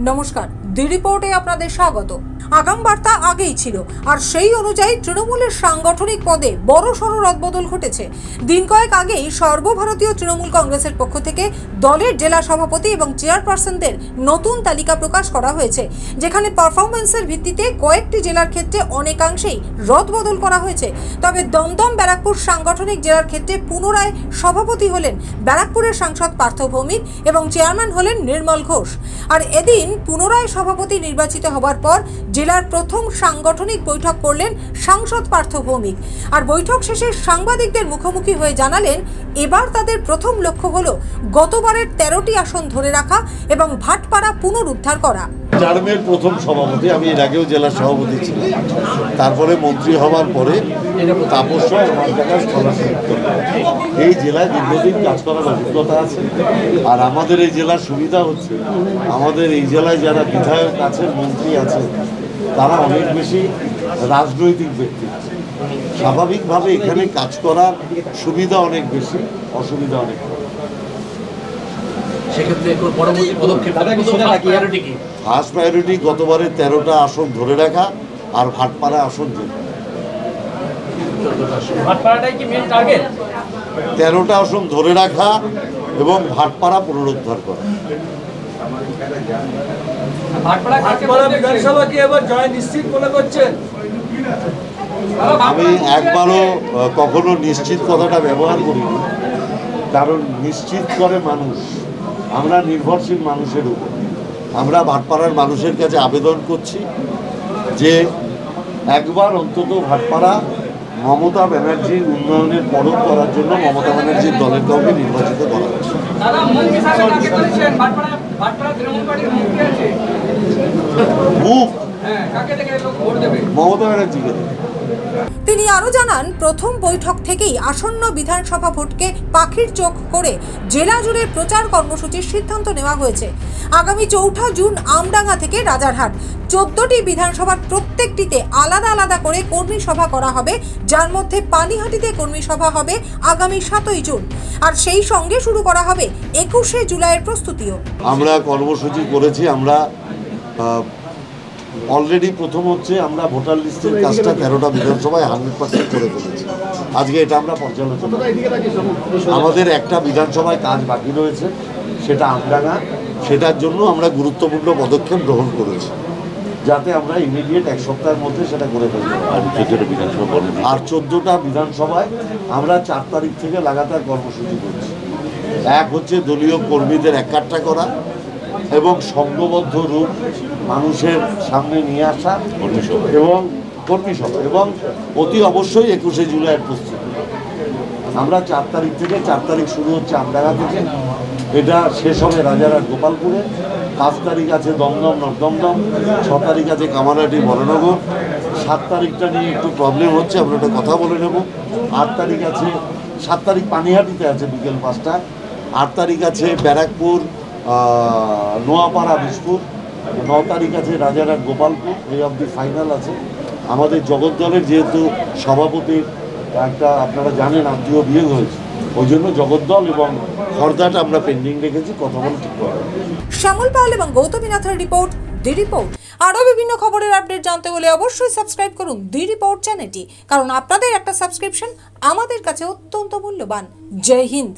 নমস্কার, দি রিপোর্টে আপনাদের স্বাগত। আগাম বার্তা আগেই ছিল, আর সেই অনুযায়ী তৃণমূলের সাংগঠনিক পদে বড়সড় রদবদল ঘটেছে। দিন কয়েক আগেই সর্বভারতীয় তৃণমূল কংগ্রেসের পক্ষ থেকে দলের জেলা সভাপতি এবং চেয়ারপারসনদের নতুন তালিকা প্রকাশ করা হয়েছে, যেখানে পারফরমেন্সের ভিত্তিতে কয়েকটি জেলার ক্ষেত্রে অনেকাংশেই রদবদল করা হয়েছে। তবে দমদম ব্যারাকপুর সাংগঠনিক জেলার ক্ষেত্রে পুনরায় সভাপতি হলেন ব্যারাকপুরের সাংসদ পার্থ ভৌমিক এবং চেয়ারম্যান হলেন নির্মল ঘোষ। আর এদিন পুনরায় সভাপতি নির্বাচিত হবার পর জেলার প্রথম সাংগঠনিক বৈঠক করলেন সাংসদ পার্থ ভৌমিক। আর বৈঠক শেষে সাংবাদিকদের মুখোমুখি হয়ে জানালেন, এবার তাদের প্রথম লক্ষ্য হলো গতবারের 13টি আসন ধরে রাখা এবং ভাটপাড়া পুনরুদ্ধার করা। জার্মের প্রথম সভাপতি, আমি এর আগেও জেলা সভাপতি ছিলাম, তারপরে মন্ত্রী হওয়ার পরে তাপস আমার জায়গায় এই জেলায় দীর্ঘদিন কাজ করার অভিজ্ঞতা আছে। আর আমাদের এই জেলার সুবিধা হচ্ছে, আমাদের এই জেলায় যারা বিধায়ক আছেন, মন্ত্রী আছেন, তারা অনেক বেশি রাজনৈতিক ব্যক্তি। স্বাভাবিকভাবে এখানে কাজ করার সুবিধা অনেক বেশি, অসুবিধা অনেক কম। ফার্স্ট প্রায়োরিটি গতবারে 13টা আসন ধরে রাখা আর ভাটপাড়া আসন জেতা। 13টা আসন ধরে রাখা এবং ভাটপাড়া পুনরুদ্ধার করা। আমি একবারও কখনো নিশ্চিত কথাটা ব্যবহার করিনি, কারণ নিশ্চিত করে মানুষ। আমরা নির্ভরশীল মানুষের উপর। আমরা ভাটপাড়ার মানুষের কাছে আবেদন করছি যে একবার অন্তত ভাটপাড়া মমতা ব্যানার্জির উন্নয়নের পরখ করার জন্য মমতা ব্যানার্জির দলের কাউকে নির্বাচিত করা হচ্ছে। মমতা ব্যানার্জিকে। তিনি আরও জানান, প্রথম বৈঠক থেকেই আসন্ন বিধানসভা ভোটকে পাখির চোখ করে জেলা জুড়ে প্রচার কর্মসূচির সিদ্ধান্ত নেওয়া হয়েছে। আগামী 4 জুন আমডাঙ্গা থেকে রাজারহাট 14টি বিধানসভার প্রত্যেকটিতে আলাদা আলাদা করে কর্মী সভা করা হবে, যার মধ্যে পানিহাটিতে কর্মী সভা হবে আগামী 7ই জুন। আর সেই সঙ্গে শুরু করা হবে 21শে জুলাইয়ের প্রস্তুতিও। আমরা কর্মসূচি করেছি। আমরা অলরেডি প্রথম হচ্ছে আমরা ভোটার লিস্টের কাজটা 13টা বিধানসভায় 100% করে ফেলেছি। আজকে এটা আমরা পর্যালোচনা। আমাদের একটা বিধানসভায় কাজ বাকি রয়েছে, সেটা আমডাঙ্গা। সেটার জন্য আমরা গুরুত্বপূর্ণ পদক্ষেপ গ্রহণ করেছি, যাতে আমরা ইমিডিয়েট 1 সপ্তাহের মধ্যে সেটা করে ফেলতে পারি। আর 14টা বিধানসভায় আমরা 4 তারিখ থেকে লাগাতার কর্মসূচি করছি। এক হচ্ছে দলীয় কর্মীদের একাট্টা করা এবং সংঘবদ্ধ রূপ মানুষের সামনে নিয়ে আসা এবং কর্মী সভা, এবং অতি অবশ্যই 21শে জুলাইয়ের প্রস্তুতি। আমরা 4 তারিখ থেকে, 4 তারিখ শুরু হচ্ছে আমডাঙ্গা থেকে, এটা শেষ হবে রাজারহাট গোপালপুরে। 5 তারিখ আছে দমদম নর্দমদম, 6 তারিখ আছে কামারহাটি বড়নগর, 7 তারিখটা নিয়ে একটু প্রবলেম হচ্ছে, আমরা একটা কথা বলে নেব। 8 তারিখ আছে, 7 তারিখ পানিহাটিতে আছে বিকেল 5টা। 8 তারিখ আছে ব্যারাকপুর নোয়াপাড়া বিশপুর। 9 তারিখ আছে রাজারহাট গোপালপুর। এই অবধি ফাইনাল আছে। আমাদের জগদ্দলের যেহেতু সভাপতির একটা, আপনারা জানেন, আত্মীয় বিয়ে হয়েছে, ওই জন্য জগদ্দল এবং খর্দাটা আমরা পেন্ডিং রেখেছি, কথা বলে ঠিক করা। শ্যামল পাল এবং গৌতমী নাথের রিপোর্ট, দি রিপোর্ট। আরও বিভিন্ন খবরের আপডেট জানতে হলে অবশ্যই সাবস্ক্রাইব করুন দি রিপোর্ট চ্যানেলটি, কারণ আপনাদের একটা সাবস্ক্রিপশন আমাদের কাছে অত্যন্ত মূল্যবান। জয় হিন্দ।